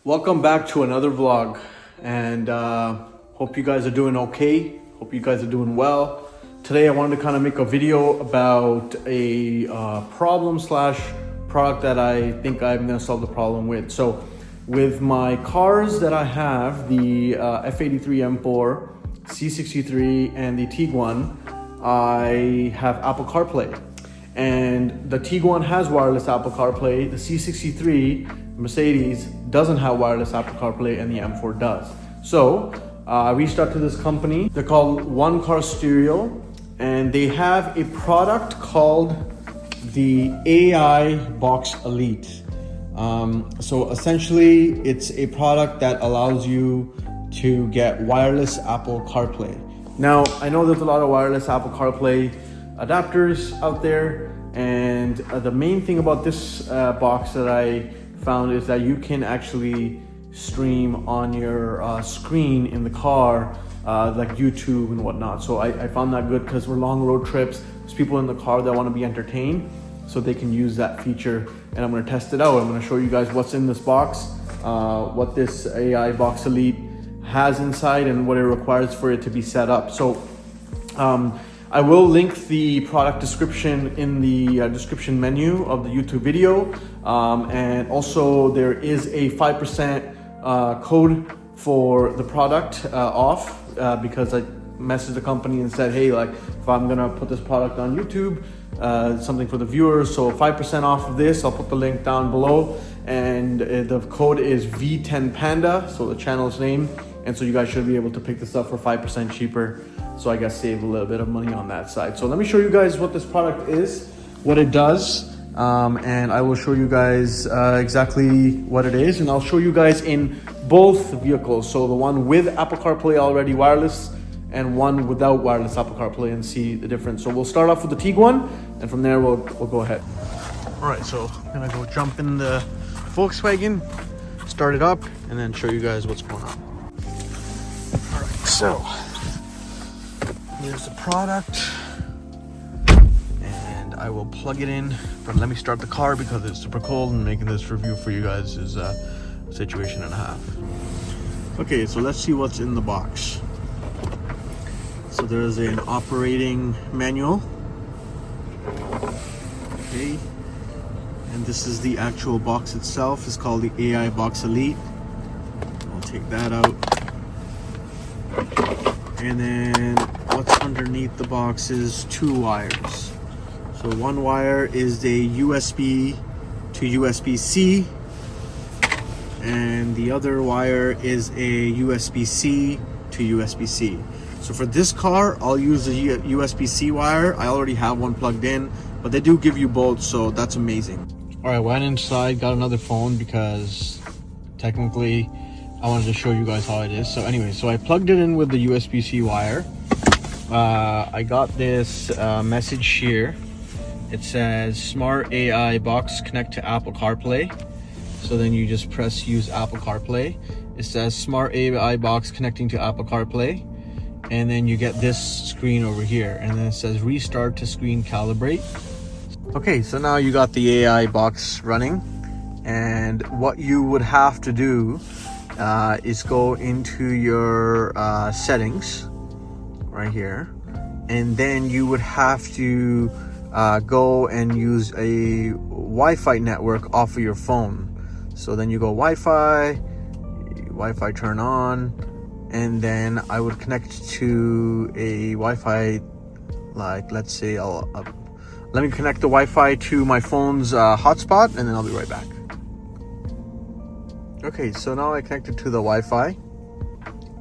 Welcome back to another vlog, and hope you guys are doing okay. Hope you guys are doing well. Today I wanted to kind of make a video about a problem/product that I think I'm going to solve the problem with. So with my cars that I have, the F83 M4, C63 and the Tiguan, I have Apple CarPlay, and the Tiguan has wireless Apple CarPlay. The C63 Mercedes doesn't have wireless Apple CarPlay, and the M4 does. So I reached out to this company. They're called OneCarStereo, and they have a product called the AI Box Elite. So essentially, it's a product that allows you to get wireless Apple CarPlay. Now, I know there's a lot of wireless Apple CarPlay adapters out there, and the main thing about this box that I found is that you can actually stream on your screen in the car, like YouTube and whatnot. So I found that good because we're long road trips. There's people in the car that want to be entertained, so they can use that feature. And I'm going to test it out. I'm going to show you guys what's in this box, what this AI Box Elite has inside, and what it requires for it to be set up. So I will link the product description in the description menu of the YouTube video. And also there is a 5% code for the product off, because I messaged the company and said, hey, like if I'm gonna put this product on YouTube, something for the viewers, so 5% off of this. I'll put the link down below, and the code is V10Panda, so the channel's name. And so you guys should be able to pick this up for 5% cheaper. So I guess save a little bit of money on that side. So let me show you guys what this product is, what it does, and I will show you guys exactly what it is. And I'll show you guys in both vehicles. So the one with Apple CarPlay already wireless, and one without wireless Apple CarPlay, and see the difference. So we'll start off with the Tiguan, and from there we'll go ahead. All right, so I'm gonna go jump in the Volkswagen, start it up, and then show you guys what's going on. All right, so here's the product, and I will plug it in, but let me start the car because it's super cold, and making this review for you guys is a situation and a half. Okay, so let's see what's in the box. So there's an operating manual. Okay, and this is the actual box itself. It's called the AI Box Elite. I'll take that out. And then what's underneath the box is two wires. So one wire is a USB to USB-C, and the other wire is a USB-C to USB-C. So for this car, I'll use the USB-C wire. I already have one plugged in, but they do give you both, so that's amazing. All right, went inside, got another phone because technically I wanted to show you guys how it is. So anyway, so I plugged it in with the USB-C wire. I got this message here. It says Smart AI Box Connect to Apple CarPlay. So then you just press use Apple CarPlay. It says Smart AI Box connecting to Apple CarPlay. And then you get this screen over here, and then it says restart to screen calibrate. Okay, so now you got the AI box running, and what you would have to do is go into your settings right here, and then you would have to go and use a Wi-Fi network off of your phone. So then you go Wi-Fi turn on, and then I would connect to a Wi-Fi, like let's say let me connect the Wi-Fi to my phone's hotspot, and then I'll be right back. Okay, so now I connected to the Wi-Fi,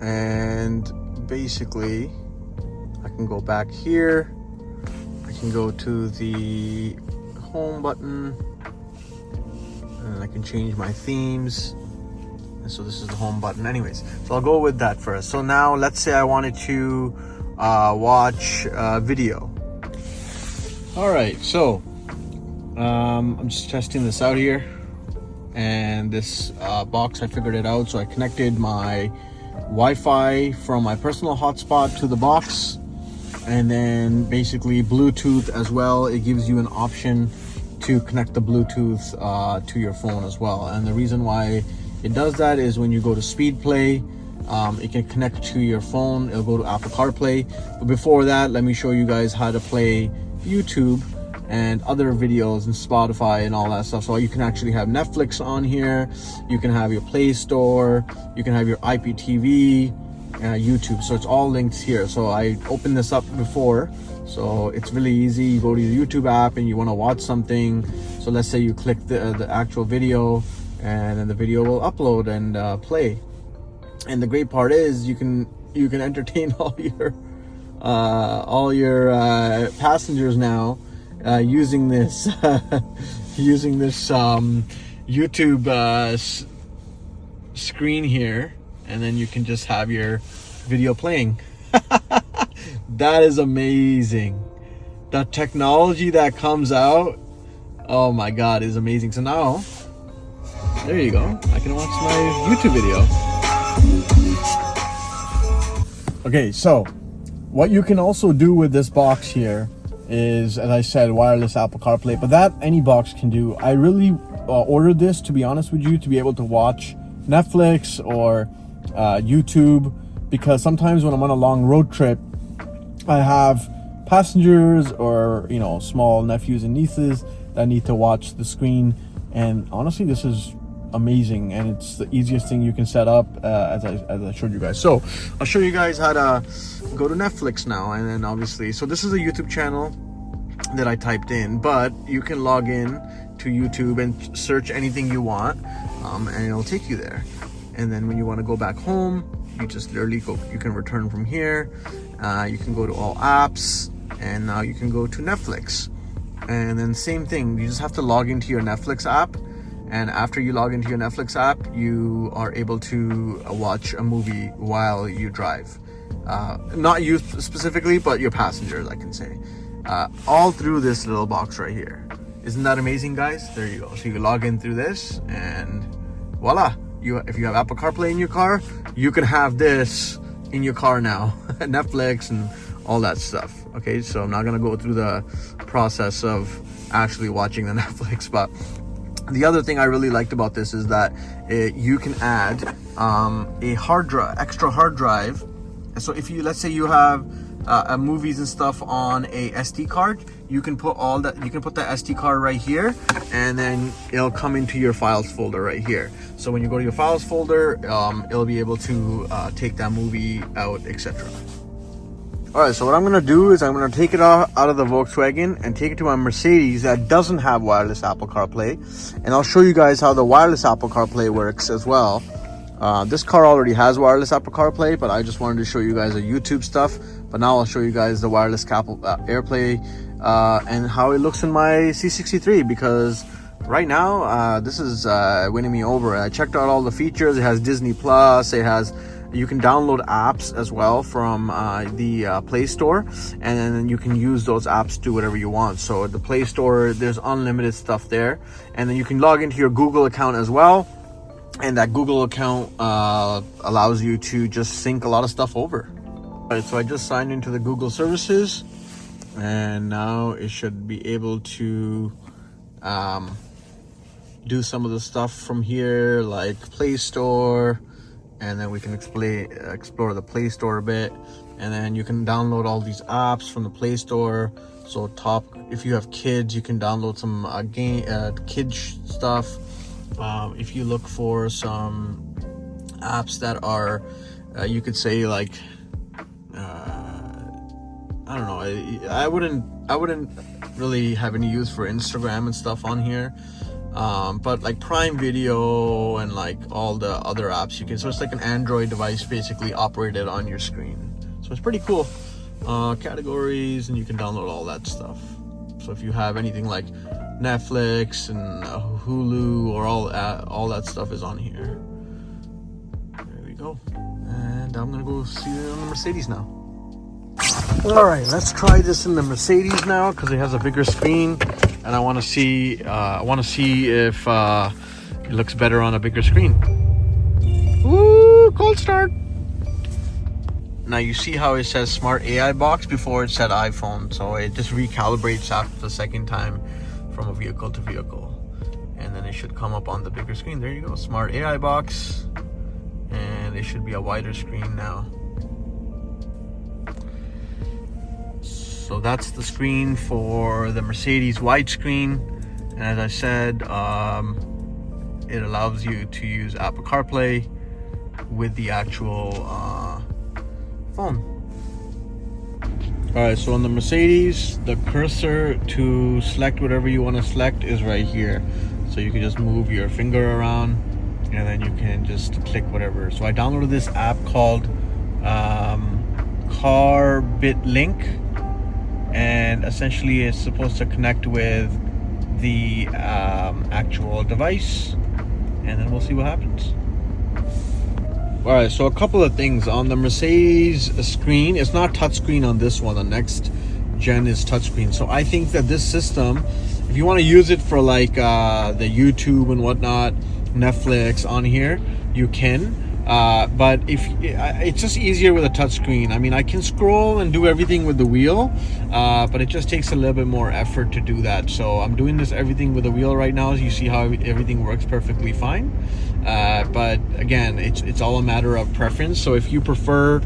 and basically I can go back here. I can go to the home button, and I can change my themes. And so this is the home button. Anyways, so I'll go with that first. So now let's say I wanted to watch video. All right, so I'm just testing this out here, and this box, I figured it out. So I connected my Wi-Fi from my personal hotspot to the box, and then basically Bluetooth as well. It gives you an option to connect the Bluetooth to your phone as well. And the reason why it does that is when you go to speed play, it can connect to your phone. It'll go to Apple CarPlay. But before that, let me show you guys how to play YouTube and other videos and Spotify and all that stuff. So you can actually have Netflix on here. You can have your Play Store. You can have your IPTV, YouTube. So it's all linked here. So I opened this up before. So it's really easy. You go to your YouTube app and you want to watch something. So let's say you click the actual video, and then the video will upload and play. And the great part is you can entertain all your passengers now using this YouTube screen here, and then you can just have your video playing. That is amazing. The technology that comes out, oh my god, is amazing. So now there you go, I can watch my YouTube video. Okay, so what you can also do with this box here is, as I said, wireless Apple CarPlay, but that any box can do. I really ordered this, to be honest with you, to be able to watch Netflix or YouTube, because sometimes when I'm on a long road trip, I have passengers or, you know, small nephews and nieces that need to watch the screen. And honestly, this is amazing, and it's the easiest thing you can set up, as I showed you guys. So I'll show you guys how to go to Netflix now. And then obviously, so this is a YouTube channel that I typed in, but you can log in to YouTube and search anything you want, and it'll take you there. And then when you want to go back home, you just literally go, you can return from here. You can go to all apps, and now you can go to Netflix. And then same thing, you just have to log into your Netflix app. And after you log into your Netflix app, you are able to watch a movie while you drive. Not you specifically, but your passengers, I can say. All through this little box right here. Isn't that amazing, guys? There you go. So you log in through this, and voila. If you have Apple CarPlay in your car, you can have this in your car now. Netflix and all that stuff. Okay, so I'm not gonna go through the process of actually watching the Netflix, but the other thing I really liked about this is that you can add a hard drive, extra hard drive. So if you, let's say you have movies and stuff on a SD card, you can put all that, you can put the SD card right here, and then it'll come into your files folder right here. So when you go to your files folder, it'll be able to take that movie out, etc. All right, so what I'm gonna do is I'm gonna take it out of the Volkswagen and take it to my Mercedes that doesn't have wireless Apple CarPlay, and I'll show you guys how the wireless Apple CarPlay works as well. This car already has wireless Apple CarPlay, but I just wanted to show you guys the YouTube stuff. But now I'll show you guys the wireless Apple AirPlay and how it looks in my C63, because right now this is winning me over. I checked out all the features. It has Disney Plus. It has, you can download apps as well from the Play Store, and then you can use those apps to do whatever you want. So the Play Store, there's unlimited stuff there, and then you can log into your Google account as well, and that Google account allows you to just sync a lot of stuff over. All right, so I just signed into the Google services, and now it should be able to do some of the stuff from here, like Play Store, and then we can explore the Play Store a bit, and then you can download all these apps from the Play Store. So if you have kids, you can download some kids stuff. If you look for some apps that are, you could say like, I don't know, I wouldn't really have any use for Instagram and stuff on here. But like Prime Video and like all the other apps you can, so it's like an Android device basically operated on your screen. So it's pretty cool. Categories, and you can download all that stuff. So if you have anything like Netflix and Hulu or all that stuff is on here. There we go. And I'm gonna go see it on the Mercedes now. All right, let's try this in the Mercedes now, because it has a bigger screen, and I want to see if it looks better on a bigger screen. Ooh, cold start. Now you see how it says Smart AI Box, before it said iPhone, so it just recalibrates after the second time from a vehicle to vehicle. and then it should come up on the bigger screen. There you go, smart AI box, and it should be a wider screen now. So that's the screen for the Mercedes widescreen, and as I said, it allows you to use Apple CarPlay with the actual phone. All right, so on the Mercedes, the cursor to select whatever you want to select is right here. So you can just move your finger around and then you can just click whatever. So I downloaded this app called CarBit, and essentially it's supposed to connect with the actual device, and then we'll see what happens. All right, so a couple of things on the Mercedes screen. It's not touchscreen on this one. The next gen is touchscreen. So I think that this system, if you want to use it for like the YouTube and whatnot, Netflix on here, you can. But if it's just easier with a touchscreen. I mean, I can scroll and do everything with the wheel, but it just takes a little bit more effort to do that. So I'm doing this everything with the wheel right now. As you see how everything works perfectly fine. But again, it's all a matter of preference. So if you prefer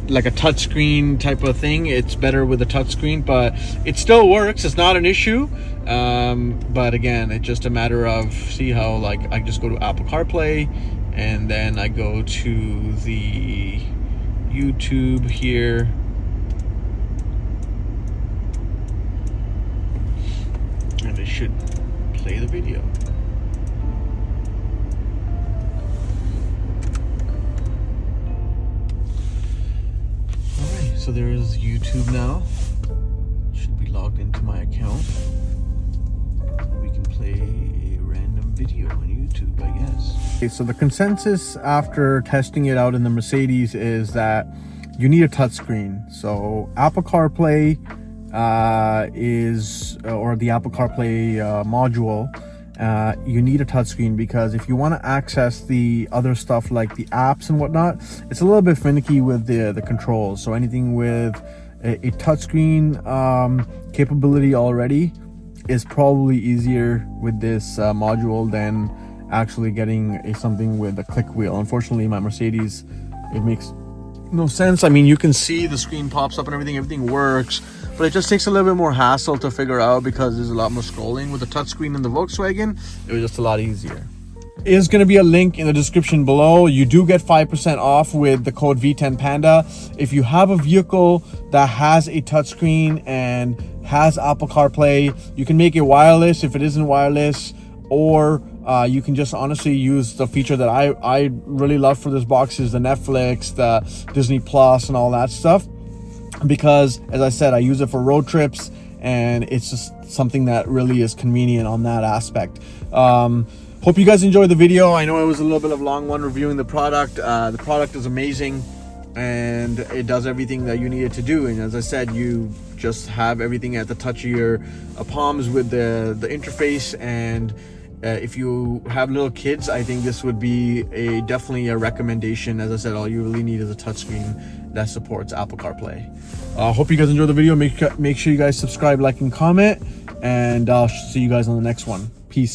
like a touchscreen type of thing, it's better with a touchscreen, but it still works. It's not an issue. But again, it's just a matter of, see how, like, I just go to Apple CarPlay and then I go to the YouTube here, and it should play the video. Alright, so there's YouTube now. Should be logged into my account. We can play a random video on YouTube, I guess. Okay, so the consensus after testing it out in the Mercedes is that you need a touchscreen. So Apple CarPlay or the Apple CarPlay module, you need a touchscreen, because if you want to access the other stuff like the apps and whatnot, it's a little bit finicky with the controls. So anything with a touchscreen capability already is probably easier with this module than actually getting something with a click wheel. Unfortunately, my Mercedes, it makes no sense. I mean, you can see the screen pops up and everything works, but it just takes a little bit more hassle to figure out because there's a lot more scrolling. With the touchscreen in the Volkswagen, it was just a lot easier. Is going to be a link in the description below. You do get 5% off with the code V10Panda. If you have a vehicle that has a touchscreen and has Apple CarPlay, you can make it wireless if it isn't wireless, or you can just honestly use the feature that I really love for this box, is the Netflix, the Disney Plus and all that stuff, because as I said, I use it for road trips and it's just something that really is convenient on that aspect. Hope you guys enjoyed the video. I know it was a little bit of a long one reviewing the product. The product is amazing and it does everything that you need it to do. And as I said, you just have everything at the touch of your palms with the interface. And if you have little kids, I think this would be definitely a recommendation. As I said, all you really need is a touchscreen that supports Apple CarPlay. Hope you guys enjoyed the video. Make sure you guys subscribe, like, and comment, and I'll see you guys on the next one. Peace.